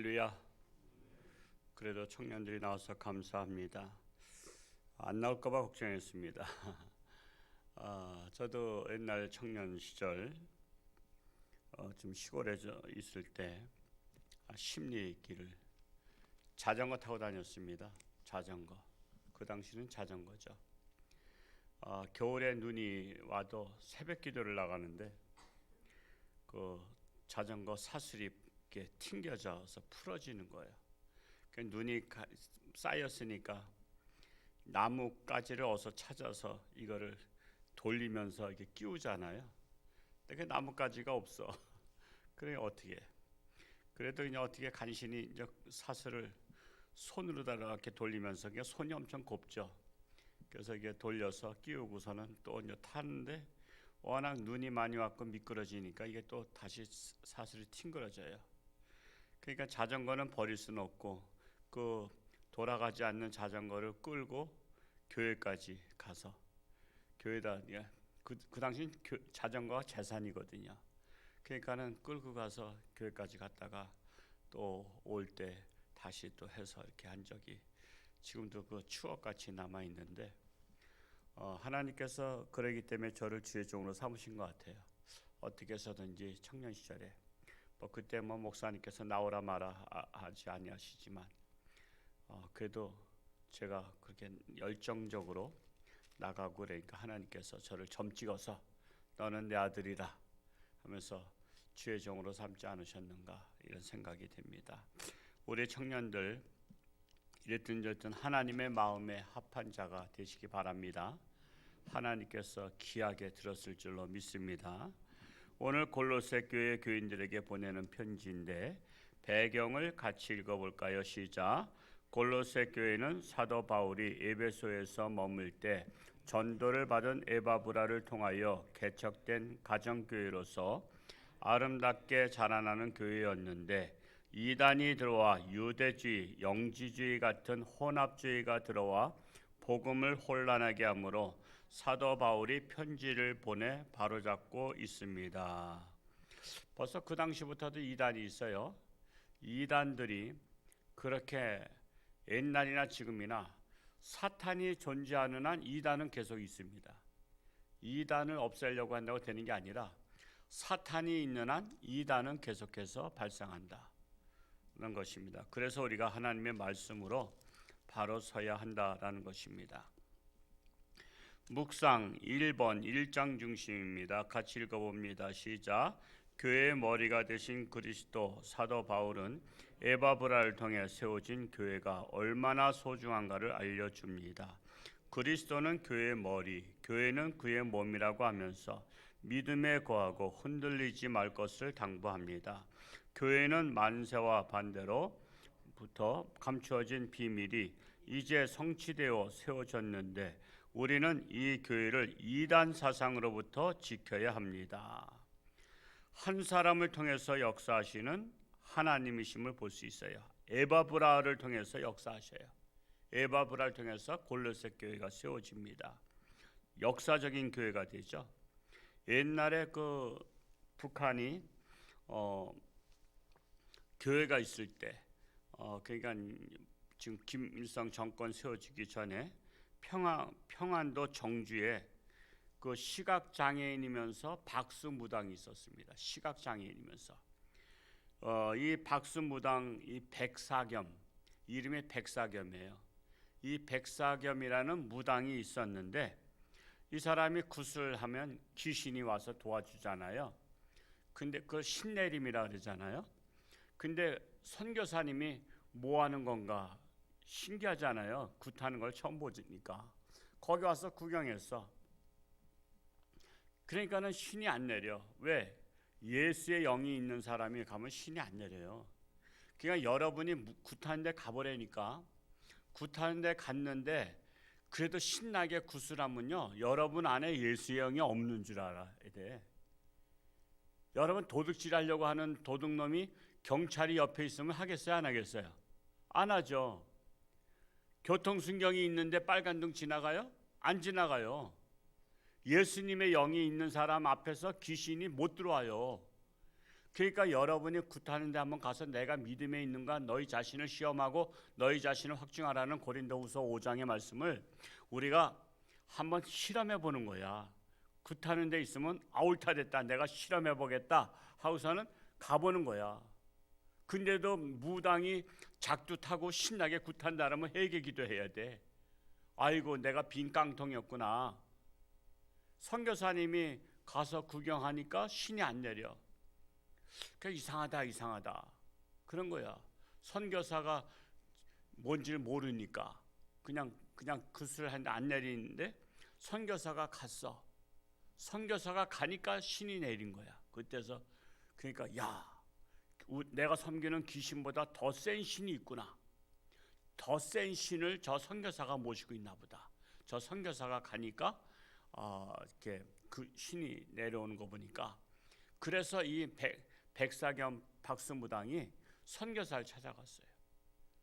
할렐루야. 그래도 청년들이 나와서 감사합니다. 안 나올까 봐 걱정했습니다. 저도 옛날 청년 시절 좀 시골에 있을 때 심리 길을 자전거 타고 다녔습니다. 자전거. 그 당시는 자전거죠. 겨울에 눈이 와도 새벽 기도를 나가는데 그 자전거 사슬이 이렇게 튕겨져서 풀어지는 거예요. 그 눈이 쌓였으니까 나뭇가지를 어서 찾아서 이거를 돌리면서 이렇게 끼우잖아요. 근데 그 나뭇가지가 없어. 그래 어떻게? 그래도 그냥 어떻게 간신히 이제 사슬을 손으로다가 이렇게 돌리면서 그냥 손이 엄청 곱죠. 그래서 이게 돌려서 끼우고서는 또 이제 타는데 워낙 눈이 많이 왔고 미끄러지니까 이게 또 다시 사슬이 튕겨져요. 그러니까 자전거는 버릴 수는 없고 그 돌아가지 않는 자전거를 끌고 교회까지 가서 교회다 그 당시 자전거가 재산이거든요. 그러니까는 끌고 가서 교회까지 갔다가 또 올 때 다시 또 해서 이렇게 한 적이 지금도 그 추억같이 남아 있는데 하나님께서 그러기 때문에 저를 주의 종으로 삼으신 것 같아요. 어떻게 해서든지 청년 시절에 그때 목사님께서 나오라 마라 하지 아니하시지만 그래도 제가 그렇게 열정적으로 나가고 그러니까 하나님께서 저를 점 찍어서 너는 내 아들이라 하면서 주의 종으로 삼지 않으셨는가 이런 생각이 됩니다. 우리 청년들 이랬든 저랬든 하나님의 마음에 합한 자가 되시기 바랍니다. 하나님께서 귀하게 들었을 줄로 믿습니다. 오늘 골로새 교회 교인들에게 보내는 편지인데 배경을 같이 읽어볼까요? 시작. 골로새 교회는 사도 바울이 에베소에서 머물 때 전도를 받은 에바브라를 통하여 개척된 가정교회로서 아름답게 자라나는 교회였는데 이단이 들어와 유대주의, 영지주의 같은 혼합주의가 들어와 복음을 혼란하게 하므로 사도 바울이 편지를 보내 바로잡고 있습니다. 벌써 그 당시부터도 이단이 있어요. 이단들이 그렇게 옛날이나 지금이나 사탄이 존재하는 한 이단은 계속 있습니다. 이단을 없애려고 한다고 되는 게 아니라 사탄이 있는 한 이단은 계속해서 발생한다. 그런 것입니다. 그래서 우리가 하나님의 말씀으로 바로 서야 한다라는 것입니다. 묵상 1번 1장 중심입니다. 같이 읽어봅니다. 시작. 교회의 머리가 되신 그리스도 사도 바울은 에바브라를 통해 세워진 교회가 얼마나 소중한가를 알려줍니다. 그리스도는 교회의 머리, 교회는 그의 몸이라고 하면서 믿음에 거하고 흔들리지 말 것을 당부합니다. 교회는 만세와 반대로부터 감추어진 비밀이 이제 성취되어 세워졌는데 우리는 이 교회를 이단 사상으로부터 지켜야 합니다. 한 사람을 통해서 역사하시는 하나님이심을 볼 수 있어요. 에바브라를 통해서 역사하셔요. 에바브라를 통해서 골로새 교회가 세워집니다. 역사적인 교회가 되죠. 옛날에 그 북한이 교회가 있을 때 그러니까 지금 김일성 정권 세워지기 전에 평안도 정주에 그 시각장애인이면서 박수무당이 있었습니다. 시각장애인이면서 이 박수무당 이 백사겸 이름이 백사겸이에요. 이 백사겸이라는 무당이 있었는데 이 사람이 굿을 하면 귀신이 와서 도와주잖아요. 근데 그걸 신내림이라 그러잖아요. 근데 선교사님이 뭐 하는 건가 신기하잖아요. 굿하는 걸 처음 보니까 거기 와서 구경했어. 그러니까는 신이 안 내려. 왜? 예수의 영이 있는 사람이 가면 신이 안 내려요. 그러니까 여러분이 굿하는 데 가보라니까 굿하는 데 갔는데 그래도 신나게 굿을 하면요 여러분 안에 예수의 영이 없는 줄 알아야 돼. 여러분 도둑질 하려고 하는 도둑놈이 경찰이 옆에 있으면 하겠어요? 안 하겠어요? 안 하죠. 교통순경이 있는데 빨간등 지나가요? 안 지나가요. 예수님의 영이 있는 사람 앞에서 귀신이 못 들어와요. 그러니까 여러분이 굿하는데 한번 가서 내가 믿음에 있는가 너희 자신을 시험하고 너희 자신을 확증하라는 고린도후서 5장의 말씀을 우리가 한번 실험해 보는 거야. 굿하는 데 있으면 옳다 됐다 내가 실험해 보겠다 하고서는 가보는 거야. 근데도 무당이 작두 타고 신나게 굿한다 그러면 회개 기도해야 돼. 아이고 내가 빈 깡통이었구나. 선교사님이 가서 구경하니까 신이 안 내려. 그러니까 이상하다 그런 거야. 선교사가 뭔지를 모르니까 그냥 굿을 하는데 안 내리는데 선교사가 갔어. 선교사가 가니까 신이 내린 거야. 그때서 그러니까 야 내가 섬기는 귀신보다 더 센 신이 있구나. 더 센 신을 저 선교사가 모시고 있나 보다. 저 선교사가 가니까 이렇게 그 신이 내려오는 거 보니까 그래서 이 백사겸 박수무당이 선교사를 찾아갔어요.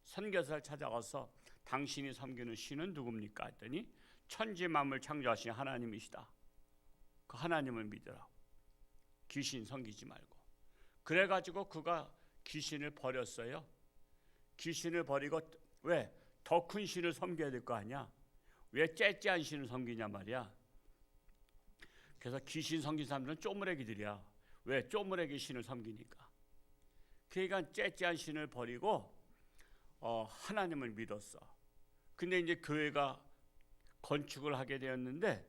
선교사를 찾아가서 당신이 섬기는 신은 누굽니까? 했더니 천지 만물 창조하신 하나님이시다. 그 하나님을 믿으라고. 귀신 섬기지 말고. 그래가지고 그가 귀신을 버렸어요. 귀신을 버리고 왜? 더 큰 신을 섬겨야 될 거 아니야. 왜 째째한 신을 섬기냐 말이야. 그래서 귀신 섬긴 사람들은 쪼무레기들이야. 왜? 쪼무레기 신을 섬기니까. 그러니까 째째한 신을 버리고 하나님을 믿었어. 근데 이제 교회가 건축을 하게 되었는데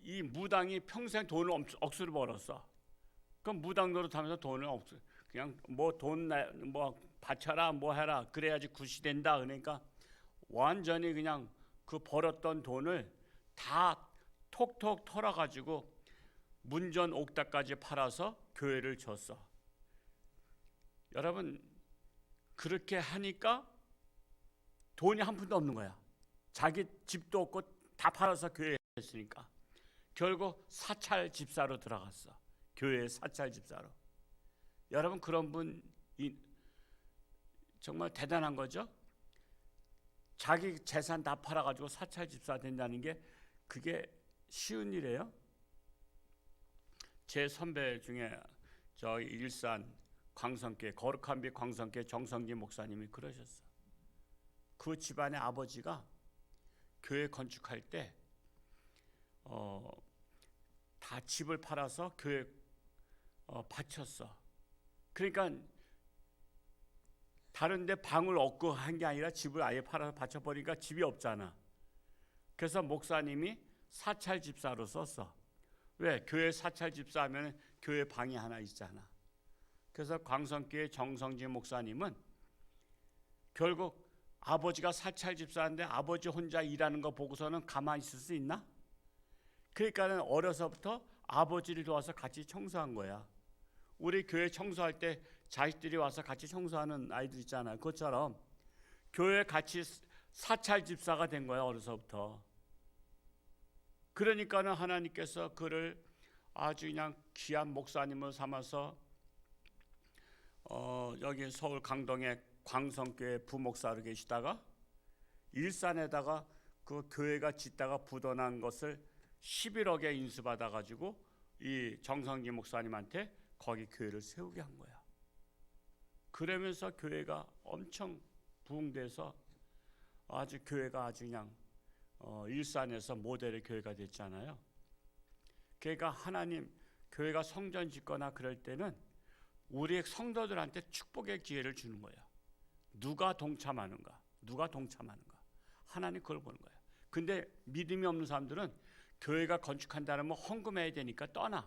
이 무당이 평생 돈을 억수로 벌었어. 그럼 무당 노릇하면서 돈을 그냥 뭐 돈 뭐 바쳐라 뭐 해라 그래야지 굿이 된다. 그러니까 완전히 그냥 그 벌었던 돈을 다 톡톡 털어가지고 문전 옥탑까지 팔아서 교회를 줬어. 여러분 그렇게 하니까 돈이 한 푼도 없는 거야. 자기 집도 없고 다 팔아서 교회에 했으니까 결국 사찰 집사로 들어갔어. 교회 사찰 집사로. 여러분 그런 분 정말 대단한 거죠. 자기 재산 다 팔아가지고 사찰 집사 된다는 게 그게 쉬운 일이에요. 제 선배 중에 저희 일산 광성교회 거룩한 빛 광성교회 정성기 목사님이 그러셨어. 그 집안의 아버지가 교회 건축할 때 다 집을 팔아서 교회 바쳤어. 그러니까 다른 데 방을 얻고 한 게 아니라 집을 아예 팔아서 바쳐버리니까 집이 없잖아. 그래서 목사님이 사찰 집사로 썼어. 왜? 교회 사찰 집사 하면 교회 방이 하나 있잖아. 그래서 광성교회 정성진 목사님은 결국 아버지가 사찰 집사인데 아버지 혼자 일하는 거 보고서는 가만히 있을 수 있나? 그러니까는 어려서부터 아버지를 도와서 같이 청소한 거야. 우리 교회 청소할 때 자식들이 와서 같이 청소하는 아이들 있잖아요. 그것처럼 교회 같이 사찰 집사가 된 거야 어려서부터. 그러니까는 하나님께서 그를 아주 그냥 귀한 목사님을 삼아서 여기 서울 강동에 광성교회 부목사로 계시다가 일산에다가 그 교회가 짓다가 부도난 것을 11억에 인수받아 가지고 이 정성기 목사님한테 거기 교회를 세우게 한 거야. 그러면서 교회가 엄청 부흥돼서 아주 교회가 아주 그냥 일산에서 모델의 교회가 됐잖아요. 그러니까 하나님 교회가 성전 짓거나 그럴 때는 우리 성도들한테 축복의 기회를 주는 거야. 누가 동참하는가? 하나님 그걸 보는 거야. 근데 믿음이 없는 사람들은 교회가 건축한다면 헌금해야 되니까 떠나.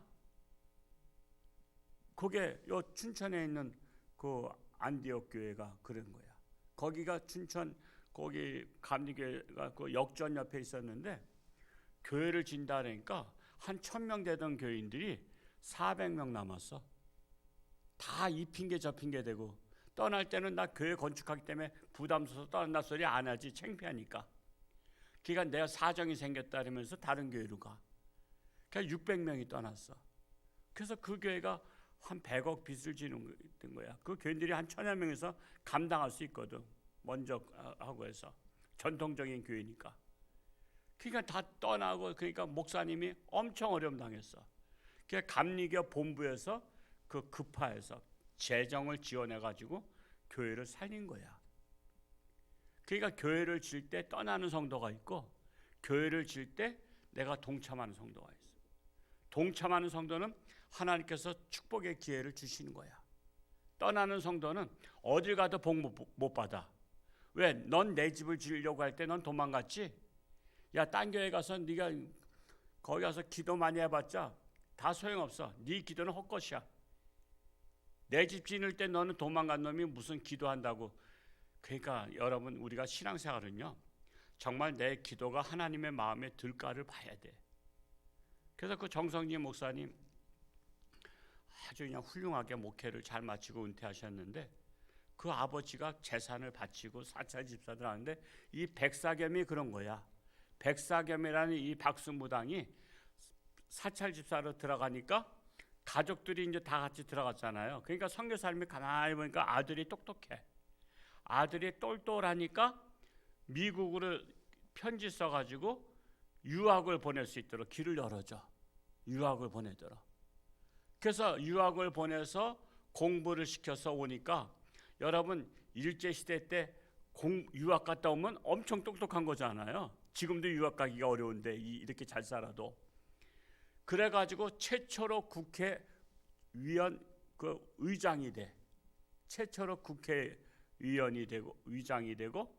그게 요 춘천에 있는 그 안디옥 교회가 그런 거야. 거기가 춘천 거기 감리교회가 그 역전 옆에 있었는데 교회를 진다 그러니까 한 1000명 되던 교인들이 400명 남았어. 다 이 핑계 저 핑계 대고 떠날 때는 나 교회 건축하기 때문에 부담스러워서 떠난다 소리 안 하지 창피하니까. 그러니까 내가 사정이 생겼다 그러면서 다른 교회로 가. 그러니까 600명이 떠났어. 그래서 그 교회가 한 100억 빚을 지는 거야. 그 교인들이 한 1000여 명에서 감당할 수 있거든. 먼저 하고 해서 전통적인 교회니까. 그러니까 다 떠나고 그러니까 목사님이 엄청 어려움 당했어. 그러니까 감리교 본부에서 그 급파에서 재정을 지원해 가지고 교회를 살린 거야. 그러니까 교회를 질 때 떠나는 성도가 있고 교회를 질 때 내가 동참하는 성도가 있어. 동참하는 성도는 하나님께서 축복의 기회를 주시는 거야. 떠나는 성도는 어딜 가도 복 못 받아. 왜? 넌 내 집을 지으려고 할 때 넌 도망갔지? 야, 딴 교회 가서 네가 거기 가서 기도 많이 해봤자 다 소용없어. 네 기도는 헛것이야. 내 집 지을 때 너는 도망간 놈이 무슨 기도한다고. 그러니까 여러분, 우리가 신앙생활은요, 정말 내 기도가 하나님의 마음에 들까를 봐야 돼. 그래서 그 정성진 목사님 아주 그냥 훌륭하게 목회를 잘 마치고 은퇴하셨는데, 그 아버지가 재산을 바치고 사찰 집사들 하는데 이 백사겸이 그런 거야. 백사겸이라는 이 박수무당이 사찰 집사로 들어가니까 가족들이 이제 다 같이 들어갔잖아요. 그러니까 선교사님이 가만히 보니까 아들이 똑똑해. 아들이 똘똘하니까 미국으로 편지 써가지고 유학을 보낼 수 있도록 길을 열어줘. 유학을 보내더라. 그래서 유학을 보내서 공부를 시켜서 오니까, 여러분 일제시대 때 유학 갔다 오면 엄청 똑똑한 거잖아요. 지금도 유학 가기가 어려운데 이렇게 잘 살아도. 그래가지고 최초로 국회의원 그 의장이 돼. 최초로 국회의원이 되고 의장이 되고,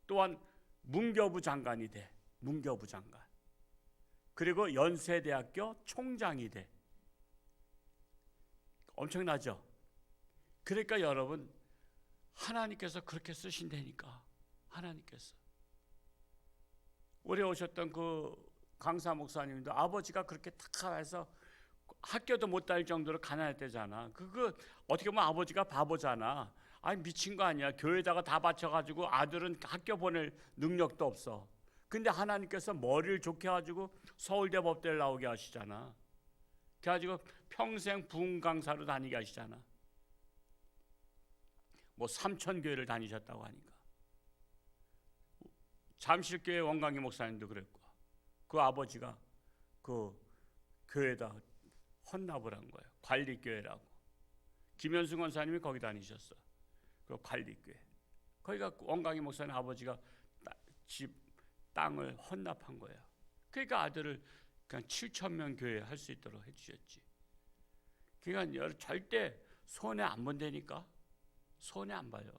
또한 문교부 장관이 돼. 문교부 장관. 그리고 연세대학교 총장이 돼. 엄청나죠? 그러니까 여러분, 하나님께서 그렇게 쓰신다니까. 하나님께서. 올해 오셨던 그 강사 목사님도 아버지가 그렇게 탁 해서 학교도 못 다닐 정도로 가난했대잖아. 그거 어떻게 보면 아버지가 바보잖아. 아니 미친 거 아니야. 교회에다가 다 바쳐가지고 아들은 학교 보낼 능력도 없어. 근데 하나님께서 머리를 좋게 해가지고 서울대 법대를 나오게 하시잖아. 그래가지고 평생 부흥 강사로 다니게 하시잖아. 뭐 삼천교회를 다니셨다고 하니까. 잠실교회 원광기 목사님도 그랬고, 그 아버지가 그 교회에다 헌납을 한 거예요. 관리교회라고. 김현승 원사님이 거기 다니셨어. 그 관리교회. 거기가 원광기 목사님 아버지가 집 땅을 헌납한 거예요. 그러니까 아들을 그냥 7,000명 교회 할 수 있도록 해주셨지. 그러니까 절대 손해 안 본다니까. 손해 안 봐요.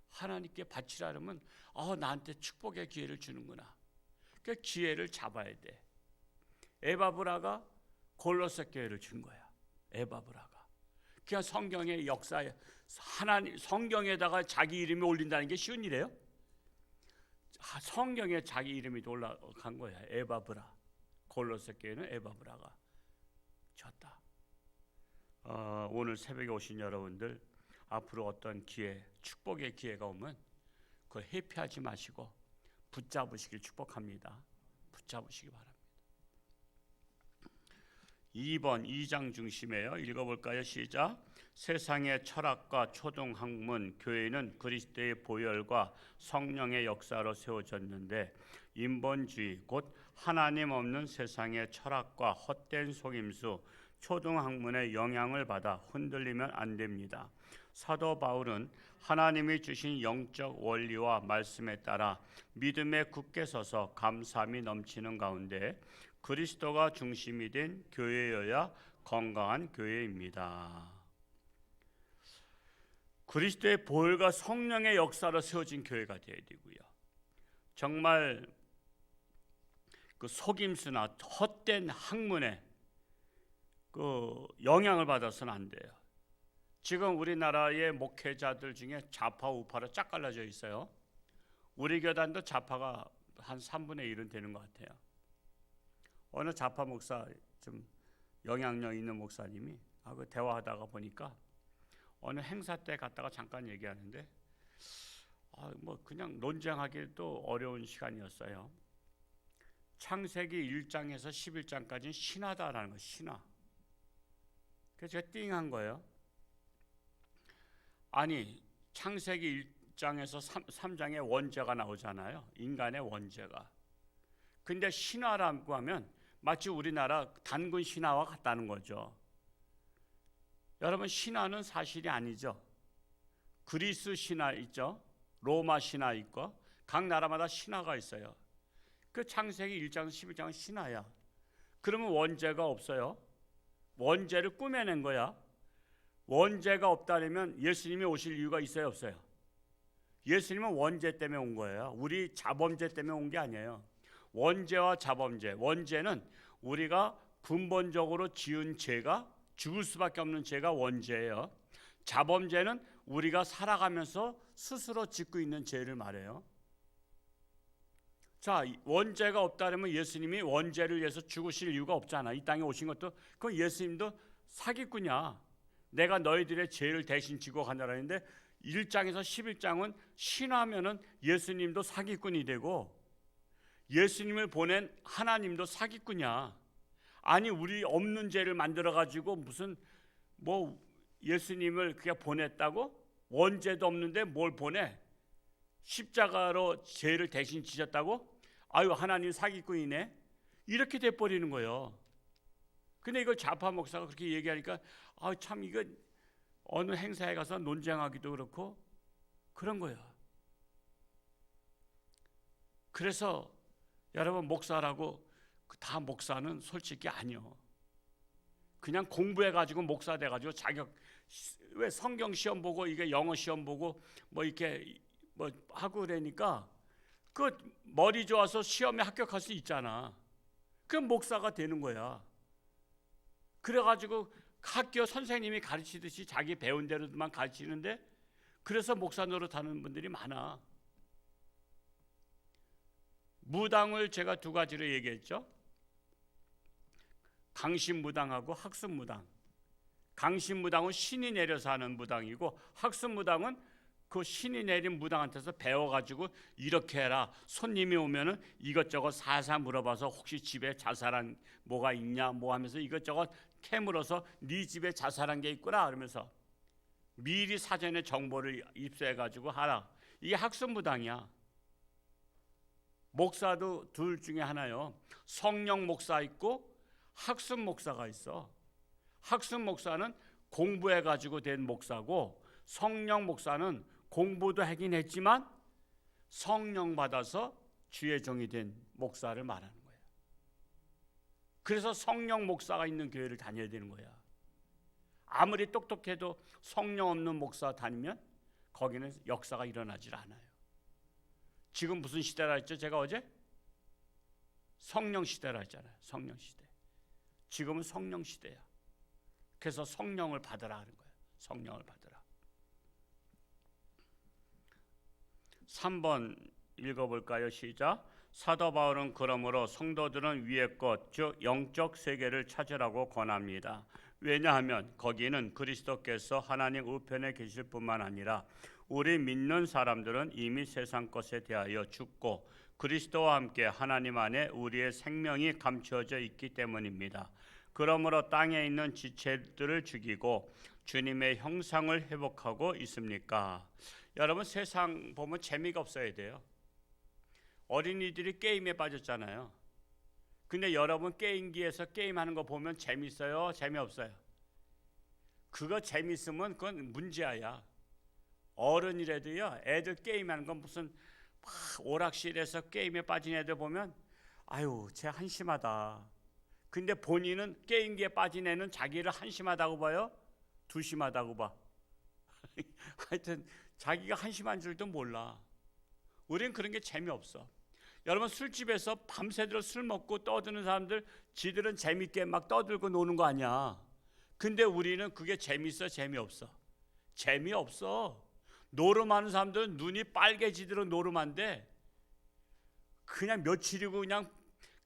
하나님께 바치라면 나한테 축복의 기회를 주는구나. 그 기회를 잡아야 돼. 에바브라가 골로새 교회를 준 거야. 에바브라가. 그냥 성경의 역사에 하나님 성경에다가 자기 이름이 올린다는 게 쉬운 일이에요? 성경에 자기 이름이 올라간 거야. 에바브라. 골로새 교회는 에바브라가 줬다. 오늘 새벽에 오신 여러분들, 앞으로 어떤 기회, 축복의 기회가 오면 그걸 회피하지 마시고 붙잡으시길 축복합니다. 붙잡으시기 바랍니다. 2번 2장 중심이에요. 읽어볼까요? 시작. 세상의 철학과 초등학문, 교회는 그리스도의 보혈과 성령의 역사로 세워졌는데, 인본주의 곧 하나님 없는 세상의 철학과 헛된 속임수, 초등학문의 영향을 받아 흔들리면 안 됩니다. 사도 바울은 하나님이 주신 영적 원리와 말씀에 따라 믿음에 굳게 서서 감사함이 넘치는 가운데 그리스도가 중심이 된 교회여야 건강한 교회입니다. 그리스도의 보혈과 성령의 역사로 세워진 교회가 되어야 되고요. 정말 그 속임수나 헛된 학문에 그 영향을 받아서는 안 돼요. 지금 우리나라의 목회자들 중에 좌파 우파로 쫙 갈라져 있어요. 우리 교단도 좌파가 한 3분의 1은 되는 것 같아요. 어느 좌파 목사, 좀 영향력 있는 목사님이 그 대화하다가 보니까 어느 행사 때 갔다가 잠깐 얘기하는데 뭐 그냥 논쟁하기도 어려운 시간이었어요. 창세기 1장에서 11장까지는 신화다라는 거, 신화. 그래서 제가 띵한 거예요. 아니, 창세기 1장에서 3장에 원죄가 나오잖아요. 인간의 원죄가. 근데 신화라고 하면 마치 우리나라 단군 신화와 같다는 거죠. 여러분, 신화는 사실이 아니죠. 그리스 신화 있죠. 로마 신화 있고 각 나라마다 신화가 있어요. 그 창세기 1장 11장은 신화야. 그러면 원죄가 없어요. 원죄를 꾸며낸 거야. 원죄가 없다면 예수님이 오실 이유가 있어요, 없어요? 예수님은 원죄 때문에 온 거예요. 우리 자범죄 때문에 온 게 아니에요. 원죄와 자범죄, 원죄는 우리가 근본적으로 지은 죄가, 죽을 수밖에 없는 죄가 원죄예요. 자범죄는 우리가 살아가면서 스스로 짓고 있는 죄를 말해요. 자, 원죄가 없다면 예수님이 원죄를 위해서 죽으실 이유가 없잖아. 이 땅에 오신 것도, 그 예수님도 사기꾼이야. 내가 너희들의 죄를 대신 지고 가느라 했는데 1장에서 11장은 신하면은 예수님도 사기꾼이 되고 예수님을 보낸 하나님도 사기꾼이야. 아니, 우리 없는 죄를 만들어 가지고 무슨 뭐 예수님을 그냥 보냈다고? 원죄도 없는데 뭘 보내? 십자가로 죄를 대신 지셨다고? 아유, 하나님 사기꾼이네. 이렇게 돼 버리는 거예요. 근데 이걸 좌파 목사가 그렇게 얘기하니까 참 이거 어느 행사에 가서 논쟁하기도 그렇고 그런 거예요. 그래서 여러분, 목사라고 다 목사는 솔직히 아니요. 그냥 공부해가지고 목사 돼가지고 자격, 왜 성경 시험 보고 이게 영어 시험 보고 뭐 이렇게 뭐 하고 그러니까 그 머리 좋아서 시험에 합격할 수 있잖아. 그럼 목사가 되는 거야. 그래가지고 학교 선생님이 가르치듯이 자기 배운 대로만 가르치는데 그래서 목사 노릇하는 분들이 많아. 무당을 제가 두 가지로 얘기했죠. 강신무당하고 학습무당. 강신무당은 신이 내려서 하는 무당이고 학습무당은 그 신이 내린 무당한테서 배워가지고 이렇게 해라. 손님이 오면은 이것저것 사사 물어봐서 혹시 집에 자살한 뭐가 있냐 뭐 하면서 이것저것 캐물어서 네 집에 자살한 게 있구나 그러면서 미리 사전에 정보를 입수해가지고 하라. 이게 학습무당이야. 목사도 둘 중에 하나요. 성령 목사 있고 학습 목사가 있어. 학습 목사는 공부해가지고 된 목사고 성령 목사는 공부도 하긴 했지만 성령 받아서 주의 종이 된 목사를 말하는 거예요. 그래서 성령 목사가 있는 교회를 다녀야 되는 거야. 아무리 똑똑해도 성령 없는 목사 다니면 거기는 역사가 일어나질 않아요. 지금 무슨 시대라 했죠? 제가 어제? 성령 시대라 했잖아요. 성령 시대. 지금은 성령 시대야. 그래서 성령을 받으라 하는 거예요. 성령을 받으라. 3번 읽어볼까요? 시작. 사도 바울은 그러므로 성도들은 위의 것, 즉 영적 세계를 찾으라고 권합니다. 왜냐하면 거기는 그리스도께서 하나님 우편에 계실 뿐만 아니라 우리 믿는 사람들은 이미 세상 것에 대하여 죽고 그리스도와 함께 하나님 안에 우리의 생명이 감추어져 있기 때문입니다. 그러므로 땅에 있는 지체들을 죽이고 주님의 형상을 회복하고 있습니까? 여러분, 세상 보면 재미가 없어야 돼요. 어린이들이 게임에 빠졌잖아요. 근데 여러분 게임기에서 게임하는 거 보면 재밌어요? 재미없어요? 그거 재밌으면 그건 문제야. 어른이라도요, 애들 게임하는 건 무슨 막 오락실에서 게임에 빠진 애들 보면 아유, 쟤 한심하다. 근데 본인은 게임기에 빠진 애는 자기를 한심하다고 봐요? 두심하다고 봐. 하여튼 자기가 한심한 줄도 몰라. 우리는 그런 게 재미없어. 여러분, 술집에서 밤새도록 술 먹고 떠드는 사람들, 지들은 재밌게 막 떠들고 노는 거 아니야. 근데 우리는 그게 재밌어? 재미없어? 재미없어. 노름하는 사람들은 눈이 빨개지도록 노름한데 그냥 며칠이고 그냥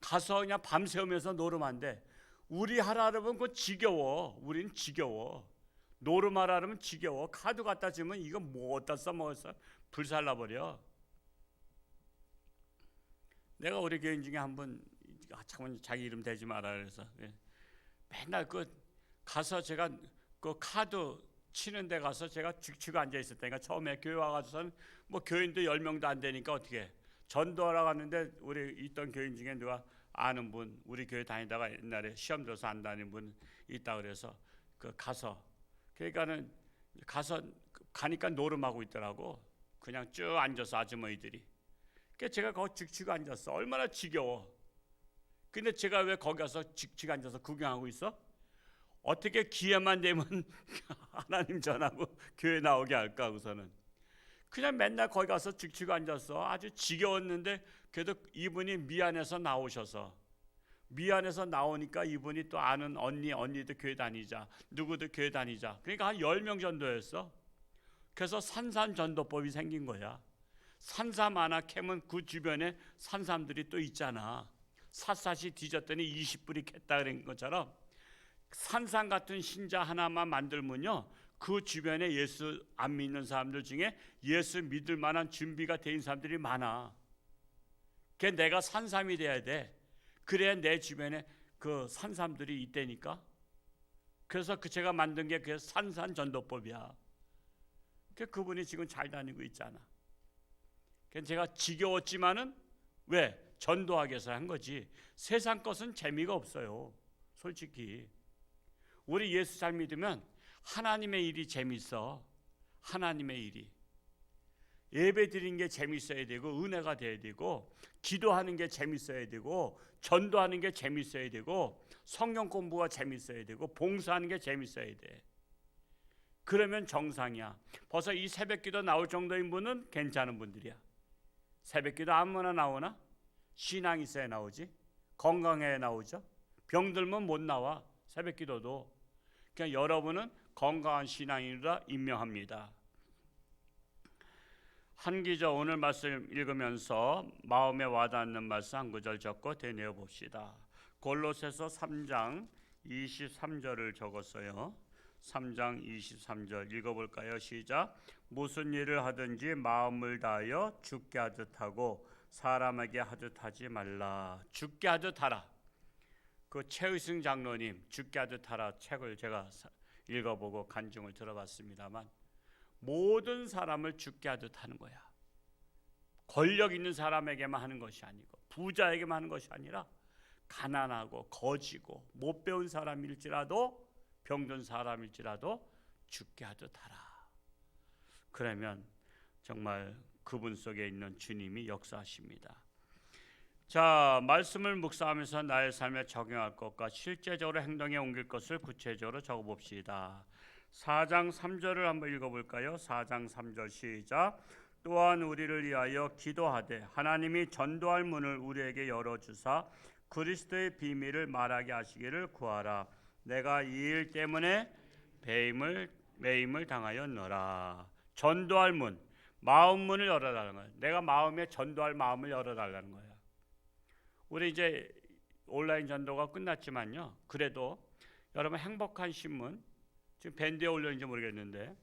가서 그냥 밤새우면서 노름한데 우리 하라 그러면 그거 지겨워. 우리는 지겨워. 노름하라 그러면 지겨워. 카드 갖다 주면 이거 뭐 어디다 써먹었어? 불살라버려. 내가 우리 교인 중에 한 분, 잠깐만 자기 이름 대지 마라 그래서 맨날 그 가서 제가 그 카드 치는 데 가서 제가 죽치고 앉아 있었다니까. 처음에 교회 와가지고서는 뭐 교인도 10명도 안 되니까 어떻게 전도하러 갔는데 우리 있던 교인 중에 누가 아는 분, 우리 교회 다니다가 옛날에 시험 들어서 안 다니는 분 있다 그래서 그 가서 그러니까는 가니까 노름하고 있더라고. 그냥 쭉 앉아서 아주머니들이. 그러니까 제가 거기 직치고 앉았어. 얼마나 지겨워. 근데 제가 왜 거기 가서 직치고 앉아서 구경하고 있어? 어떻게 기회만 되면 하나님 전하고 교회 나오게 할까 하고서는 그냥 맨날 거기 가서 직치고 앉았어. 아주 지겨웠는데 그래도 이분이 미안해서 나오셔서, 미안해서 나오니까 이분이 또 아는 언니도 교회 다니자, 누구도 교회 다니자. 그러니까 한 10명 전도였어. 그래서 산산전도법이 생긴 거야. 산삼 하나 캐면 그 주변에 산삼들이 또 있잖아. 샅샅이 뒤졌더니 20불이 캤다 그런 것처럼 산삼 같은 신자 하나만 만들면요, 그 주변에 예수 안 믿는 사람들 중에 예수 믿을 만한 준비가 된 사람들이 많아. 그게 내가 산삼이 돼야 돼. 그래야 내 주변에 그 산삼들이 있다니까. 그래서 제가 만든 게 그 산산전도법이야. 그분이 지금 잘 다니고 있잖아. 제가 지겨웠지만은 왜? 전도하기 위해서 한 거지. 세상 것은 재미가 없어요. 솔직히. 우리 예수 잘 믿으면 하나님의 일이 재밌어. 하나님의 일이. 예배 드리는 게 재밌어야 되고, 은혜가 돼야 되고, 기도하는 게 재밌어야 되고, 전도하는 게 재밌어야 되고, 성경 공부가 재밌어야 되고, 봉사하는 게 재밌어야 돼. 그러면 정상이야. 벌써 이 새벽기도 나올 정도인 분은 괜찮은 분들이야. 새벽기도 아무나 나오나? 신앙 있어야 나오지. 건강해야 나오죠. 병들면 못 나와. 새벽기도도. 그냥 여러분은 건강한 신앙인으로 임명합니다. 한기저 오늘 말씀 읽으면서 마음에 와닿는 말씀 한 구절 적고 되뇌어 봅시다. 골로새서 3장 23절을 적었어요. 3장 23절 읽어볼까요? 시작. 무슨 일을 하든지 마음을 다하여 죽게 하듯 하고 사람에게 하듯 하지 말라. 죽게 하듯 하라. 그 최의승 장로님 죽게 하듯 하라 책을 제가 읽어보고 간증을 들어봤습니다만, 모든 사람을 죽게 하듯 하는 거야. 권력 있는 사람에게만 하는 것이 아니고, 부자에게만 하는 것이 아니라 가난하고 거지고 못 배운 사람일지라도, 병든 사람일지라도 죽게 하듯 하라. 그러면 정말 그분 속에 있는 주님이 역사하십니다. 자, 말씀을 묵상하면서 나의 삶에 적용할 것과 실제적으로 행동에 옮길 것을 구체적으로 적어봅시다. 4장 3절을 한번 읽어볼까요? 4장 3절 시작. 또한 우리를 위하여 기도하되 하나님이 전도할 문을 우리에게 열어주사 그리스도의 비밀을 말하게 하시기를 구하라. 내가 이 일 때문에 매임을 당하였노라. 전도할 문, 마음 문을 열어달라는 거야. 내가 마음에 전도할 마음을 열어달라는 거야. 우리 이제 온라인 전도가 끝났지만요, 그래도 여러분 행복한 신문, 지금 밴드에 올렸는지 모르겠는데,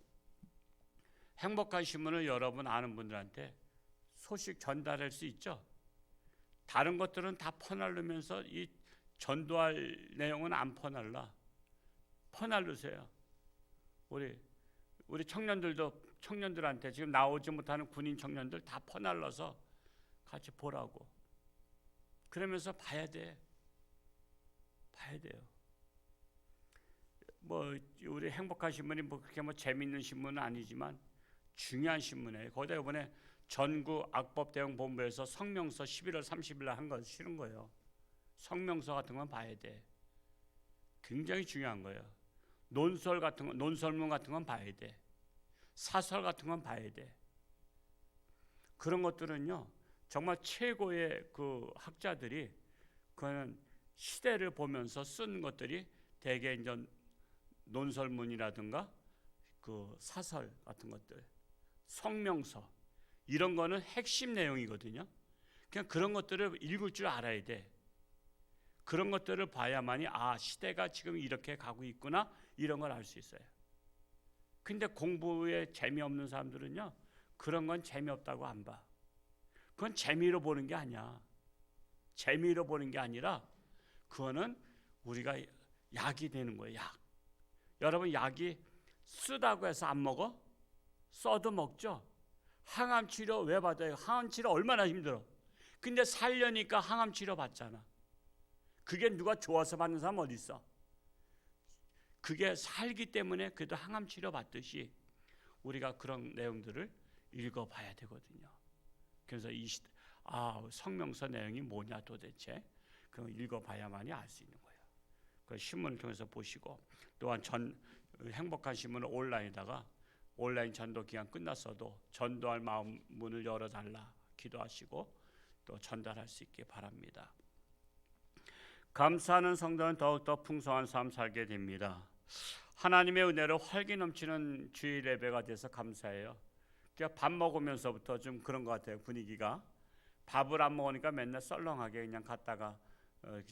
행복한 신문을 여러분 아는 분들한테 소식 전달할 수 있죠. 다른 것들은 다 퍼날르면서 이 전도할 내용은 안 퍼날라. 퍼날르세요. 우리 청년들한테 지금 나오지 못하는 군인 청년들 다 퍼날라서 같이 보라고. 그러면서 봐야 돼요. 우리 행복한 신문이 그렇게 재밌는 신문은 아니지만 중요한 신문이에요. 거기다 이번에 전국 악법 대응 본부에서 성명서 11월 30일 날 한 거 실은 거예요. 성명서 같은 건 봐야 돼. 굉장히 중요한 거예요. 논설문 같은 건 봐야 돼. 사설 같은 건 봐야 돼. 그런 것들은요, 정말 최고의 그 학자들이 그는 시대를 보면서 쓴 것들이 대개 이제 논설문이라든가 그 사설 같은 것들, 성명서, 이런 거는 핵심 내용이거든요. 그냥 그런 것들을 읽을 줄 알아야 돼. 그런 것들을 봐야만이 시대가 지금 이렇게 가고 있구나, 이런 걸 알 수 있어요. 근데 공부에 재미없는 사람들은요, 그런 건 재미없다고 안 봐. 그건 재미로 보는 게 아니야. 재미로 보는 게 아니라 그거는 우리가 약이 되는 거예요. 약. 여러분, 약이 쓰다고 해서 안 먹어? 써도 먹죠. 항암 치료 왜 받아요? 항암 치료 얼마나 힘들어. 근데 살려니까 항암 치료 받잖아. 그게 누가 좋아서 받는 사람 어디 있어? 그게 살기 때문에 그래도 항암 치료 받듯이 우리가 그런 내용들을 읽어봐야 되거든요. 그래서 성명서 내용이 뭐냐 도대체 그 읽어봐야만이 알 수 있는 거예요. 그 신문을 통해서 보시고 또한 행복한 신문을 온라인 전도 기간 끝났어도 전도할 마음 문을 열어달라 기도하시고 또 전달할 수 있기 바랍니다. 감사하는 성도는 더욱더 풍성한 삶 살게 됩니다. 하나님의 은혜로 활기 넘치는 주일 예배가 돼서 감사해요. 그러니까 밥 먹으면서부터 좀 그런 것 같아요. 분위기가 밥을 안 먹으니까 맨날 썰렁하게 그냥 갔다가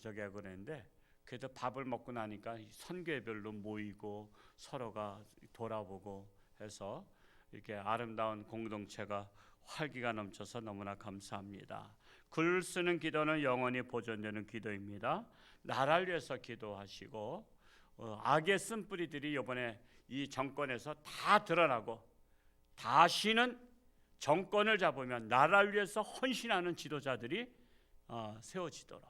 저기 하고 그랬는데 그래도 밥을 먹고 나니까 선교회별로 모이고 서로가 돌아보고 해서 이렇게 아름다운 공동체가 활기가 넘쳐서 너무나 감사합니다. 글 쓰는 기도는 영원히 보존되는 기도입니다. 나라를 위해서 기도하시고 악의 쓴뿌리들이 이번에 이 정권에서 다 드러나고 다시는 정권을 잡으면 나라를 위해서 헌신하는 지도자들이 세워지도록,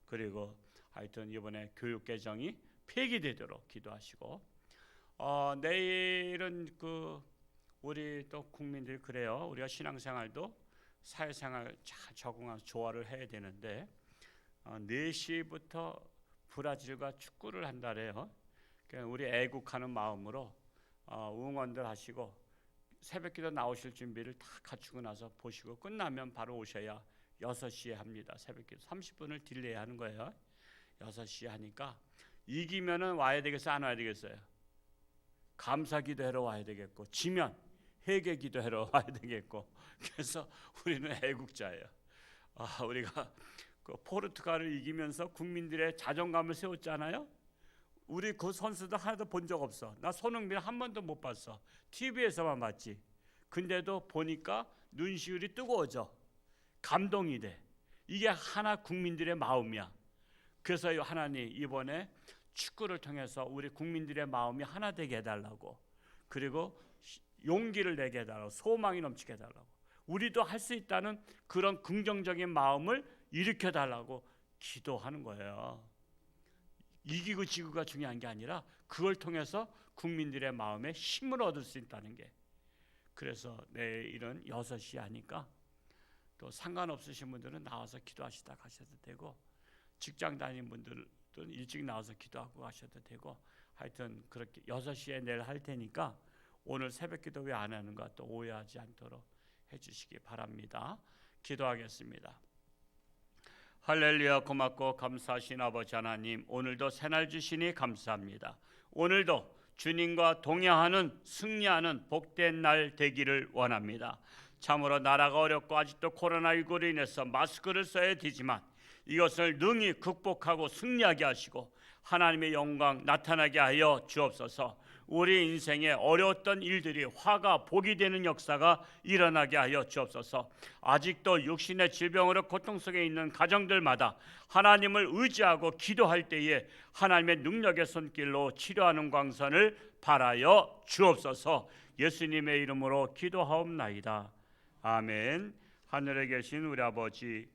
그리고 하여튼 이번에 교육 개정이 폐기되도록 기도하시고 내일은 우리 또 국민들이 그래요. 우리가 신앙생활도 사회생활 잘 적응해서 조화를 해야 되는데 4시부터 브라질과 축구를 한다래요. 그러니까 우리 애국하는 마음으로 응원들 하시고 새벽기도 나오실 준비를 다 갖추고 나서 보시고 끝나면 바로 오셔야 6시에 합니다. 새벽기도 30분을 딜레이 하는 거예요. 6시에 하니까 이기면은 와야 되겠어요? 안 와야 되겠어요? 감사기도하러 와야 되겠고, 지면 회개기도하러 와야 되겠고. 그래서 우리는 애국자예요. 우리가 포르투갈을 이기면서 국민들의 자존감을 세웠잖아요. 우리 그 선수들 하나도 본 적 없어. 나 손흥민 한 번도 못 봤어. TV에서만 봤지. 근데도 보니까 눈시울이 뜨거워져. 감동이 돼. 이게 하나 국민들의 마음이야. 그래서 하나님 이번에 축구를 통해서 우리 국민들의 마음이 하나 되게 해달라고, 그리고 용기를 내게 해달라고, 소망이 넘치게 해달라고, 우리도 할 수 있다는 그런 긍정적인 마음을 일으켜달라고 기도하는 거예요. 이기고 지구가 중요한 게 아니라 그걸 통해서 국민들의 마음에 힘을 얻을 수 있다는 게. 그래서 내일은 6시 하니까 또 상관없으신 분들은 나와서 기도하시다 가셔도 되고, 직장 다니는 분들은 일찍 나와서 기도하고 가셔도 되고, 하여튼 그렇게 6시에 내일 할 테니까 오늘 새벽기도 왜 안 하는가 또 오해하지 않도록 해주시기 바랍니다. 기도하겠습니다. 할렐루야. 고맙고 감사하신 아버지 하나님, 오늘도 새날 주시니 감사합니다. 오늘도 주님과 동행하는 승리하는 복된 날 되기를 원합니다. 참으로 나라가 어렵고 아직도 코로나19로 인해서 마스크를 써야 되지만 이것을 능히 극복하고 승리하게 하시고 하나님의 영광 나타나게 하여 주옵소서. 우리 인생에 어려웠던 일들이 화가 복이 되는 역사가 일어나게 하여 주옵소서. 아직도 육신의 질병으로 고통 속에 있는 가정들마다 하나님을 의지하고 기도할 때에 하나님의 능력의 손길로 치료하는 광선을 바라여 주옵소서. 예수님의 이름으로 기도하옵나이다. 아멘. 하늘에 계신 우리 아버지,